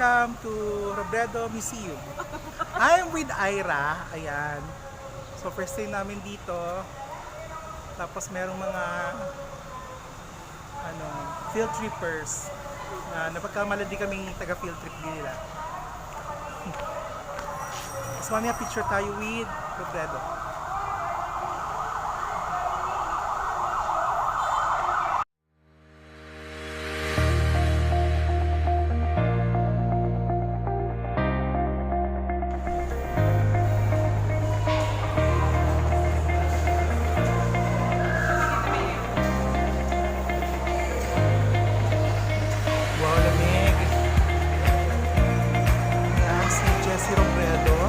welcome to Robredo Museum. I'm with Ira, ayan. So first time namin dito. Tapos merong mga field trippers na napagkamaladi kaming taga field trip din nila. Tapos mamaya picture tayo with Robredo. Wow, lamig. Ayan, si Jessie Robredo.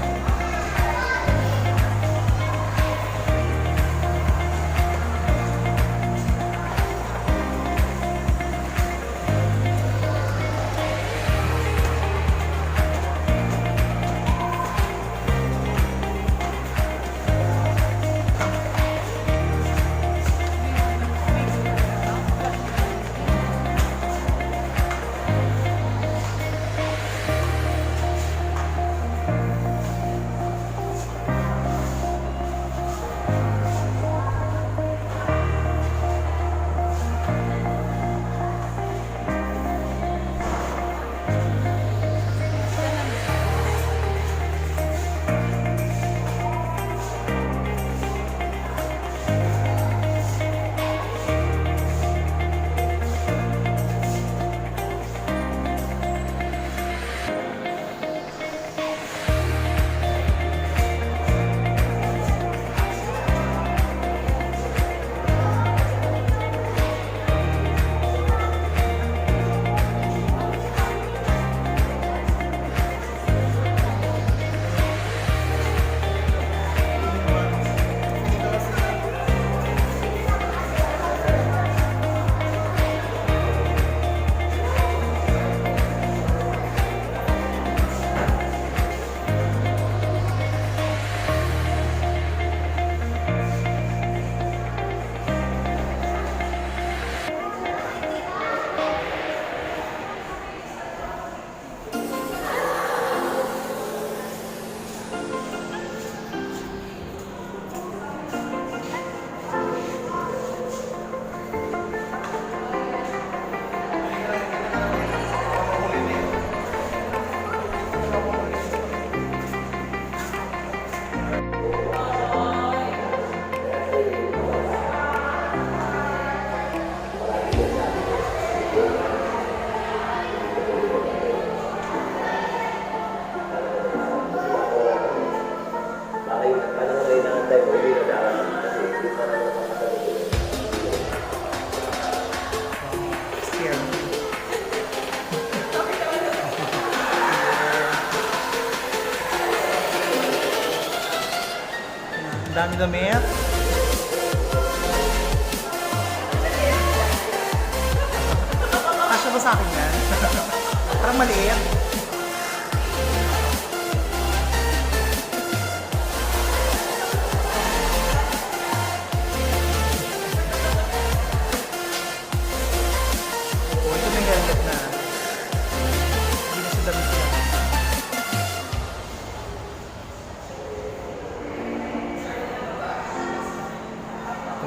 Ang dami damit. Kasya ba sa akin yan? Parang maliit. Oh, ito may helmet na. Hindi na siya damit yan.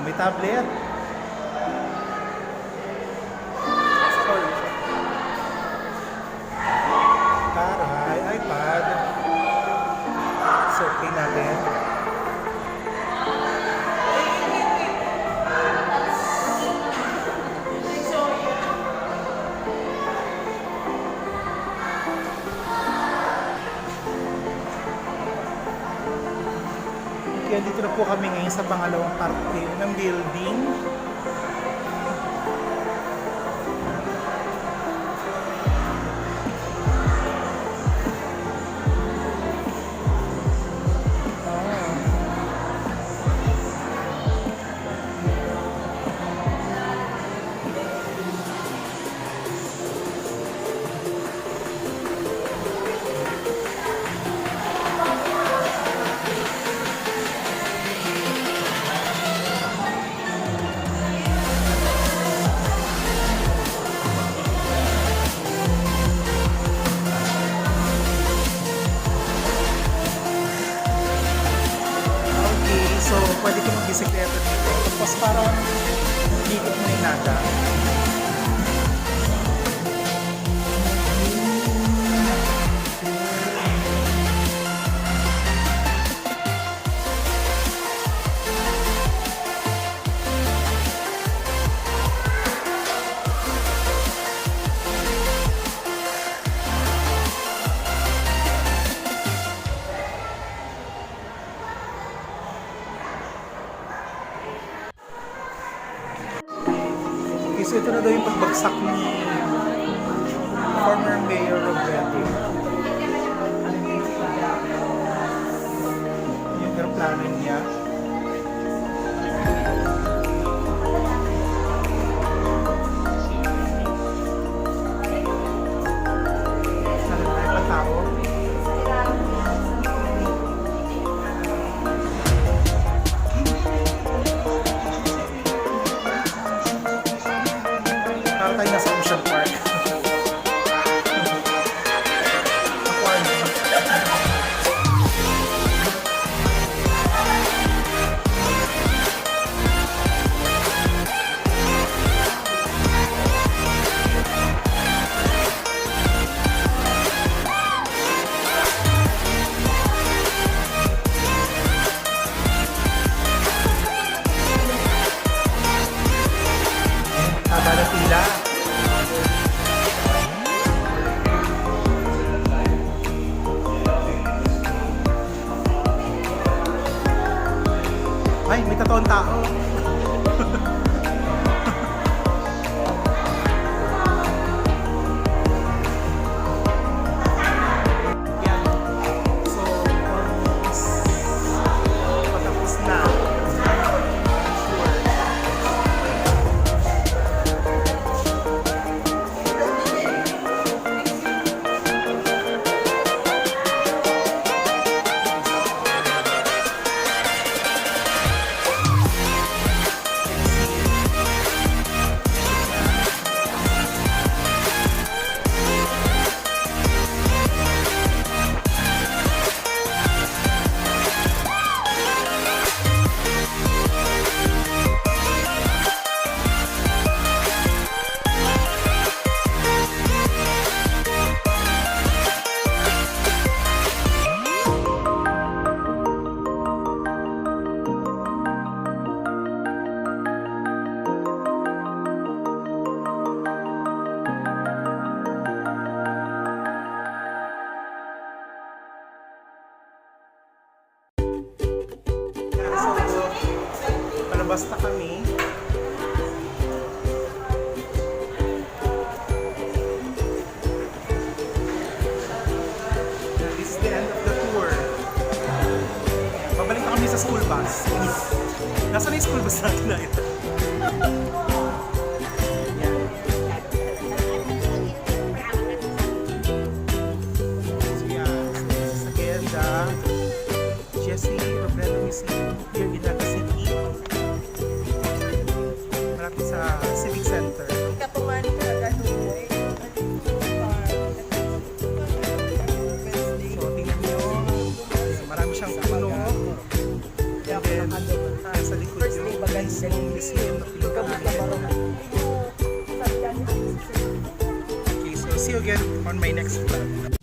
May tablet. Taray, iPad. So, okay natin. Kaya dito na po kami ngayon sa pangalawang parte ng building. pwede kang magbisikleta dito. Tapos parang ikot mo yung naga. Okay, so ito na daw yung pagbagsak ni former Mayor Robredo. Yung aeroplano niya. Saan tayo pa tao? Para tayo nasa Ocean Park. Aquarium. Haba na pila. Ay, may totoong tao. Yan. So, patapos na. Sure. Palabas na kami. This is the end of the tour. Babalik na kami sa school bus. Nasaan na yung school bus natin na ito? Yan. So yan, this is again the Jesse Robredo Museum here in Naga City. Malapit sa Civic Center. So tingnan nyo, marami siyang puno. And then, sa likod yung mismong museum na pinuntahan natin. Okay, so see you again on my next vlog.